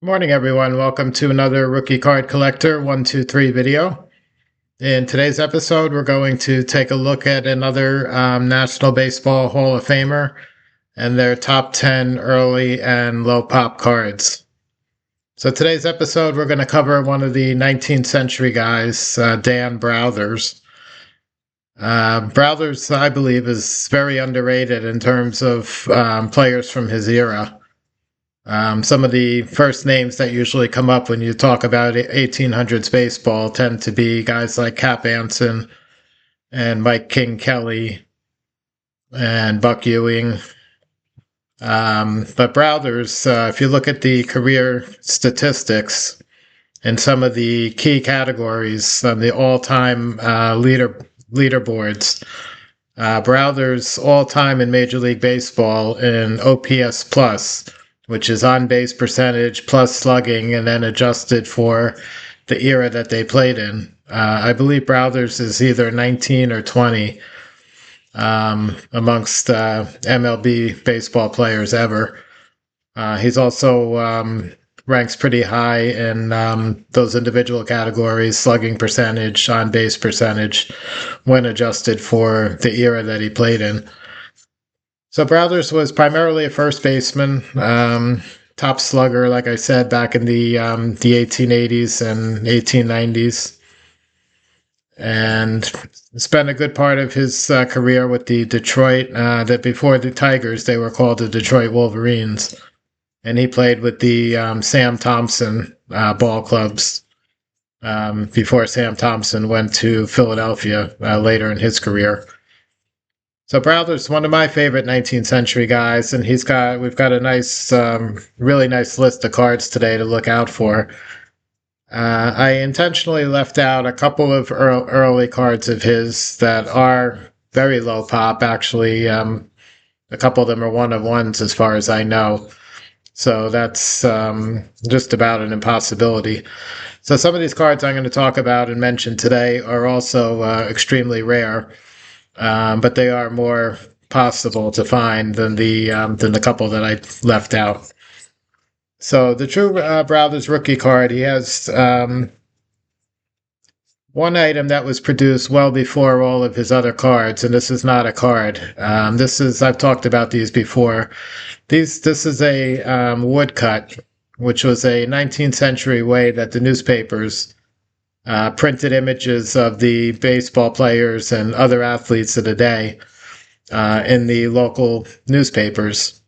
Morning, everyone. Welcome to another Rookie Card Collector 123 video. In today's episode, we're going to take a look at another National Baseball Hall of Famer and their top 10 early and low pop cards. So today's episode, we're going to cover one of the 19th century guys, Dan Brouthers. Brouthers, I believe, is very underrated in terms of players from his era. Some of the first names that usually come up when you talk about 1800s baseball tend to be guys like Cap Anson and Mike King Kelly and Buck Ewing. But Brouthers, if you look at the career statistics and some of the key categories on the all-time leaderboards, Brouthers all-time in Major League Baseball in OPS plus, which is on-base percentage plus slugging and then adjusted for the era that they played in. I believe Brouthers is either 19 or 20 amongst MLB baseball players ever. He's also ranks pretty high in those individual categories, slugging percentage, on-base percentage, when adjusted for the era that he played in. So Brouthers was primarily a first baseman, top slugger, like I said, back in the 1880s and 1890s, and spent a good part of his career with the Detroit, that before the Tigers, they were called the Detroit Wolverines, and he played with the Sam Thompson ball clubs before Sam Thompson went to Philadelphia later in his career. So Brouthers, one of my favorite 19th century guys, and we've got a nice, really nice list of cards today to look out for. I intentionally left out a couple of early cards of his that are very low pop. Actually, a couple of them are one of ones as far as I know. So that's just about an impossibility. So some of these cards I'm going to talk about and mention today are also extremely rare. But they are more possible to find than the couple that I left out. So the true Brouthers rookie card, he has one item that was produced well before all of his other cards, and this is not a card. I've talked about these before. This is a woodcut, which was a 19th century way that the newspapers printed images of the baseball players and other athletes of the day in the local newspapers.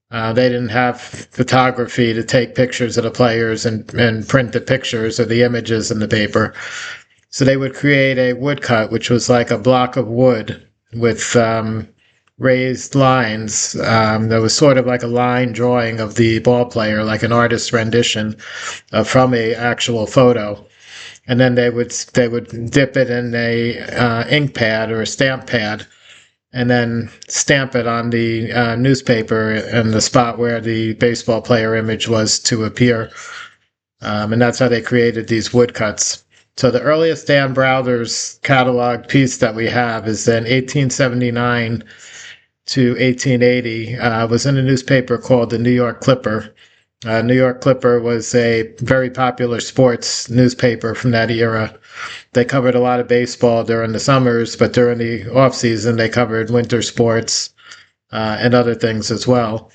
They didn't have photography to take pictures of the players and print the pictures or the images in the paper. So they would create a woodcut, which was like a block of wood with raised lines. There was sort of like a line drawing of the ball player, like an artist's rendition from a actual photo. And then they would dip it in a ink pad or a stamp pad, and then stamp it on the newspaper in the spot where the baseball player image was to appear. And that's how they created these woodcuts. So the earliest Dan Brouthers catalog piece that we have is in 1879 to 1880. Was in a newspaper called the New York Clipper. New York Clipper was a very popular sports newspaper from that era. They covered a lot of baseball during the summers, but during the off season, they covered winter sports and other things as well.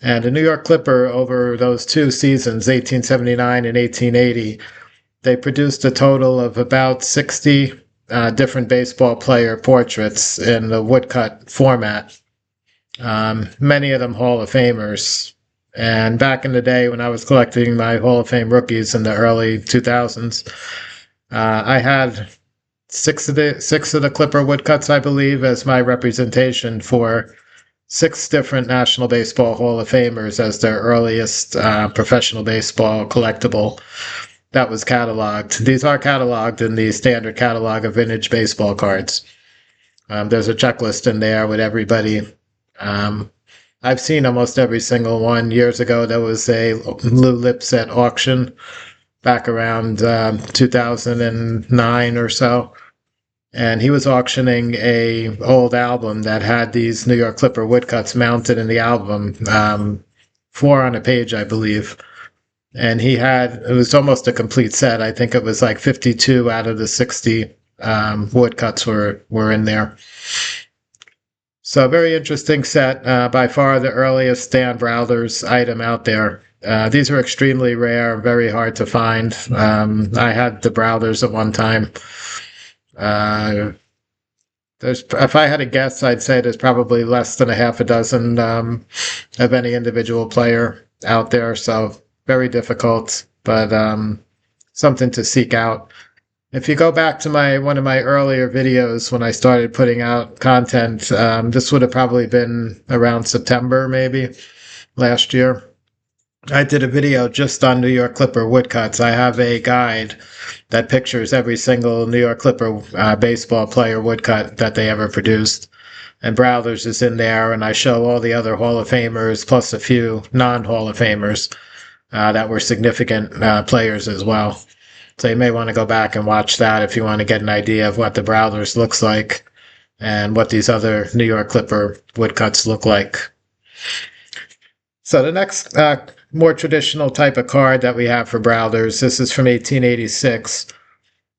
And the New York Clipper, over those two seasons, 1879 and 1880, they produced a total of about 60 different baseball player portraits in the woodcut format. Many of them Hall of Famers. And back in the day when I was collecting my Hall of Fame rookies in the early 2000s, I had six of the Clipper woodcuts, I believe, as my representation for 6 different National Baseball Hall of Famers as their earliest professional baseball collectible that was cataloged. These are cataloged in the standard catalog of vintage baseball cards. There's a checklist in there with everybody. I've seen almost every single one. Years ago, there was a Lou Lipset auction back around 2009 or so. And he was auctioning a old album that had these New York Clipper woodcuts mounted in the album, 4 on a page, I believe. And it was almost a complete set. I think it was like 52 out of the 60 woodcuts were in there. So a very interesting set, by far the earliest Dan Brouthers item out there. These are extremely rare, very hard to find. I had the Brouthers at one time. If I had to guess, I'd say there's probably less than a half a dozen of any individual player out there. So very difficult, but something to seek out. If you go back to one of my earlier videos when I started putting out content, this would have probably been around September, maybe, last year. I did a video just on New York Clipper woodcuts. I have a guide that pictures every single New York Clipper baseball player woodcut that they ever produced. And Brouthers is in there, and I show all the other Hall of Famers, plus a few non-Hall of Famers that were significant players as well. So you may want to go back and watch that if you want to get an idea of what the Brouthers looks like and what these other New York Clipper woodcuts look like. So the next more traditional type of card that we have for Brouthers, this is from 1886.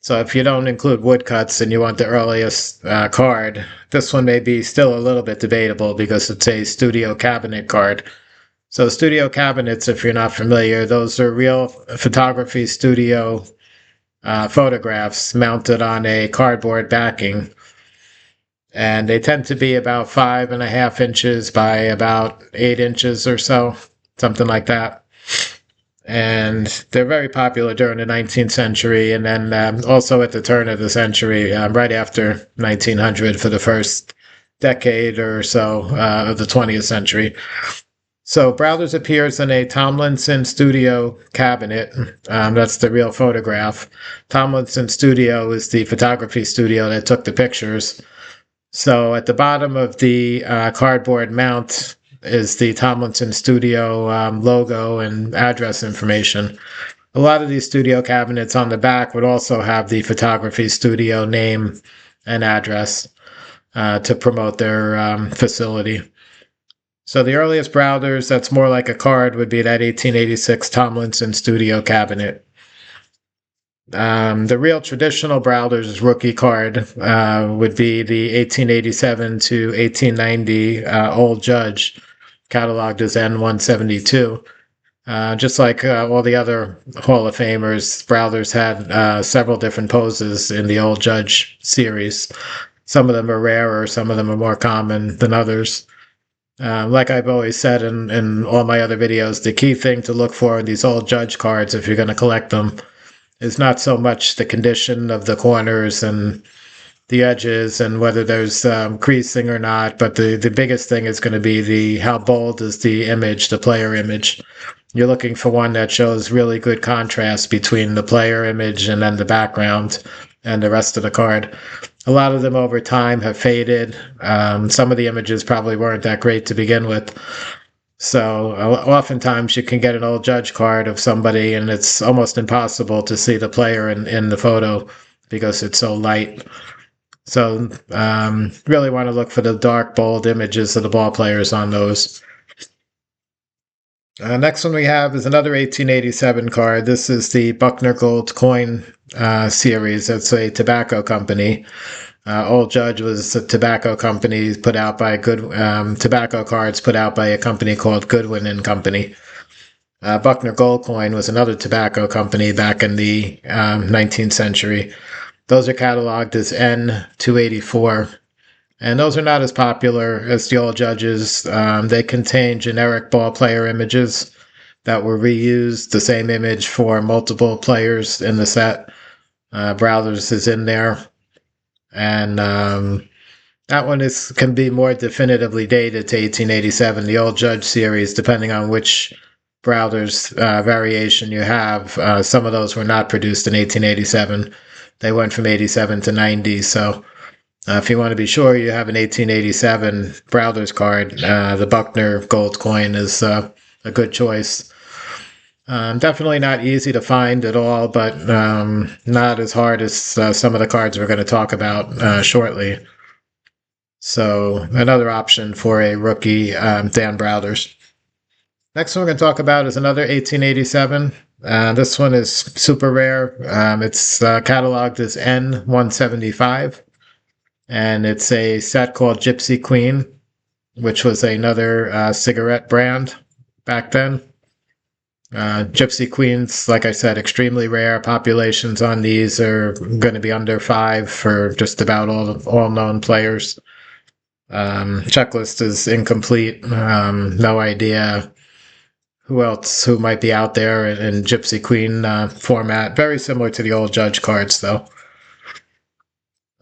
So if you don't include woodcuts and you want the earliest card, this one may be still a little bit debatable because it's a studio cabinet card. So studio cabinets, if you're not familiar, those are real photography studio photographs mounted on a cardboard backing. And they tend to be about 5.5 inches by about 8 inches or so, something like that. And they're very popular during the 19th century, and then also at the turn of the century, right after 1900 for the first decade or so of the 20th century. So Brouthers appears in a Tomlinson Studio cabinet. That's the real photograph. Tomlinson Studio is the photography studio that took the pictures. So at the bottom of the cardboard mount is the Tomlinson Studio logo and address information. A lot of these studio cabinets on the back would also have the photography studio name and address to promote their facility. So the earliest Brouthers that's more like a card would be that 1886 Tomlinson Studio cabinet. The real traditional Brouthers rookie card would be the 1887 to 1890 Old Judge, cataloged as N172. Just like all the other Hall of Famers, Brouthers had several different poses in the Old Judge series. Some of them are rarer, some of them are more common than others. Like I've always said in all my other videos, the key thing to look for in these Old Judge cards, if you're going to collect them, is not so much the condition of the corners and the edges and whether there's creasing or not, but the biggest thing is going to be how bold is the image, the player image. You're looking for one that shows really good contrast between the player image and then the background and the rest of the card. A lot of them over time have faded. Some of the images probably weren't that great to begin with. So oftentimes you can get an Old Judge card of somebody and it's almost impossible to see the player in the photo because it's so light. So really want to look for the dark, bold images of the ball players on those. Next one we have is another 1887 card. This is the Buckner Gold Coin series. It's a tobacco company. Old Judge was a tobacco company put out by tobacco cards put out by a company called Goodwin and Company. Buckner Gold Coin was another tobacco company back in the 19th century. Those are cataloged as N284. And those are not as popular as the Old Judges. They contain generic ball player images that were reused, the same image for multiple players in the set. Brouthers is in there. And that one can be more definitively dated to 1887. The Old Judge series, depending on which Brouthers variation you have, some of those were not produced in 1887. They went from 87 to 90, so if you want to be sure you have an 1887 Brouthers card, the Buckner Gold Coin is a good choice. Definitely not easy to find at all, but not as hard as some of the cards we're going to talk about shortly. So another option for a rookie Dan Brouthers. Next one we're going to talk about is another 1887. This one is super rare. It's cataloged as N175, and it's a set called Gypsy Queen, which was another cigarette brand back then. Gypsy Queens, like I said, extremely rare. Populations on these are going to be under 5 for just about all known players. Checklist is incomplete. No idea who might be out there in Gypsy Queen format. Very similar to the old Judge cards, though.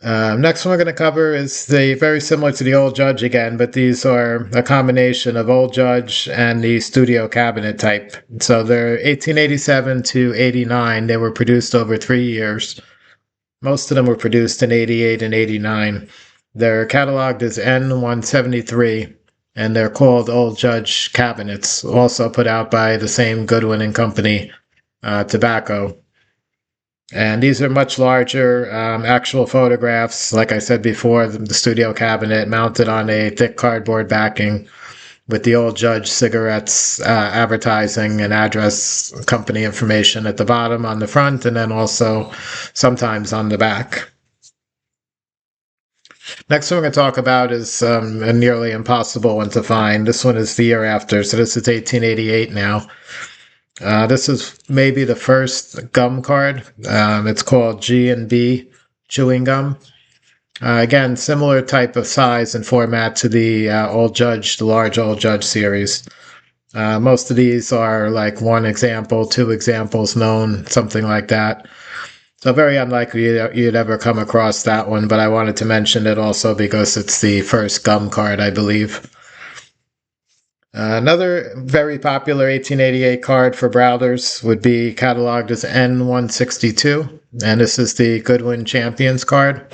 Next one we're going to cover is very similar to the old Judge again, but these are a combination of old Judge and the studio cabinet type. So they're 1887 to 89. They were produced over 3 years. Most of them were produced in 88 and 89. They're cataloged as N173, and they're called Old Judge cabinets, also put out by the same Goodwin and Company tobacco. And these are much larger actual photographs. Like I said before, the studio cabinet mounted on a thick cardboard backing with the Old Judge cigarettes advertising and address company information at the bottom on the front, and then also sometimes on the back. Next one we're going to talk about is a nearly impossible one to find. This one is the year after, so this is 1888 now. This is maybe the first gum card. It's called G&B chewing gum. Again, similar type of size and format to the the large Old Judge series. Most of these are like 1 example, 2 examples known, something like that. So very unlikely you'd ever come across that one, but I wanted to mention it also because it's the first gum card, I believe. Another very popular 1888 card for Brouthers would be cataloged as N162, and this is the Goodwin Champions card.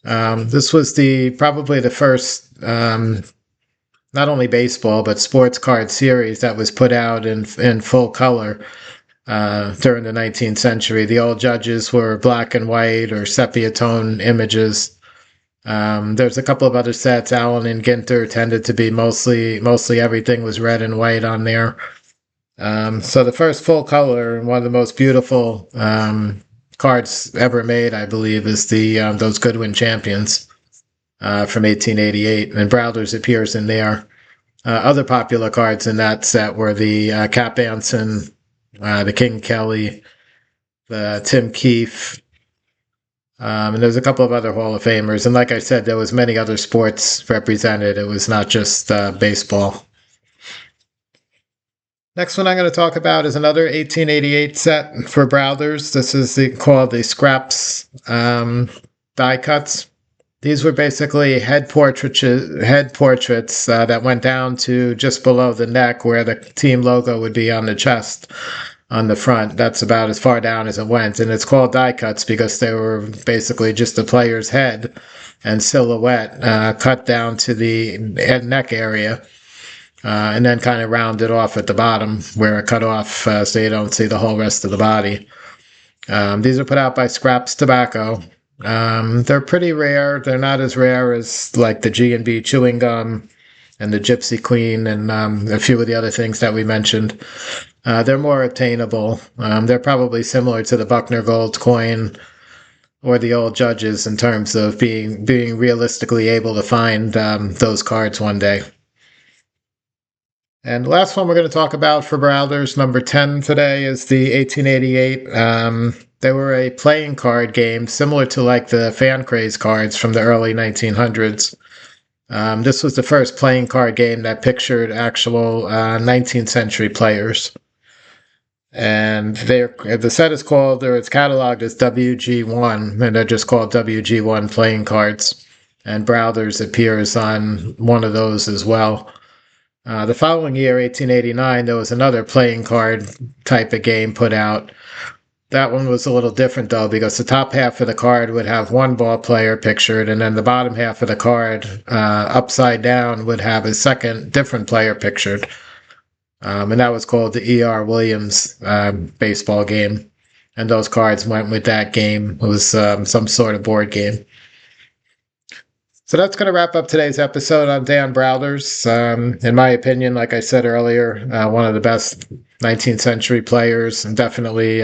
This was probably the first not only baseball but sports card series that was put out in full color during the 19th century. The old Judges were black and white or sepia tone images. There's a couple of other sets. Allen and Ginter tended to be mostly everything was red and white on there. So the first full color and one of the most beautiful cards ever made, I believe, is those Goodwin Champions from 1888, and Brouthers appears in there. Other popular cards in that set were the Cap Anson, the King Kelly, the Tim Keefe. And there's a couple of other Hall of Famers. And like I said, there was many other sports represented. It was not just baseball. Next one I'm going to talk about is another 1888 set for Brouthers. This is called the Scraps die cuts. These were basically head portraits that went down to just below the neck where the team logo would be on the chest. On the front, that's about as far down as it went, and it's called die cuts because they were basically just the player's head and silhouette cut down to the neck area, and then kind of rounded off at the bottom where it cut off so you don't see the whole rest of the body. These are put out by Scraps Tobacco. They're pretty rare. They're not as rare as like the G&B chewing gum and the Gypsy Queen and a few of the other things that we mentioned. They're more attainable. They're probably similar to the Buckner Gold coin or the old Judges in terms of being realistically able to find those cards one day. And the last one we're going to talk about for Brouthers, number 10 today, is the 1888. They were a playing card game similar to like the Fan Craze cards from the early 1900s. This was the first playing card game that pictured actual 19th century players. And the set is called, or it's cataloged as WG1, and they're just called WG1 playing cards. And Brouthers appears on one of those as well. The following year, 1889, there was another playing card type of game put out. That one was a little different, though, because the top half of the card would have one ball player pictured, and then the bottom half of the card, upside down, would have a second different player pictured. And that was called the E.R. Williams baseball game. And those cards went with that game. It was some sort of board game. So that's going to wrap up today's episode on Dan Brouthers. In my opinion, like I said earlier, one of the best 19th century players, and definitely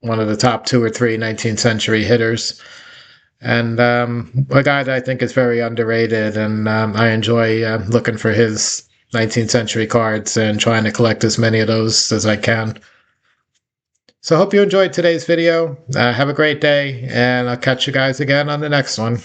one of the top 2 or 3 19th century hitters. And a guy that I think is very underrated, and I enjoy looking for his 19th century cards and trying to collect as many of those as I can. So I hope you enjoyed today's video. Have a great day, and I'll catch you guys again on the next one.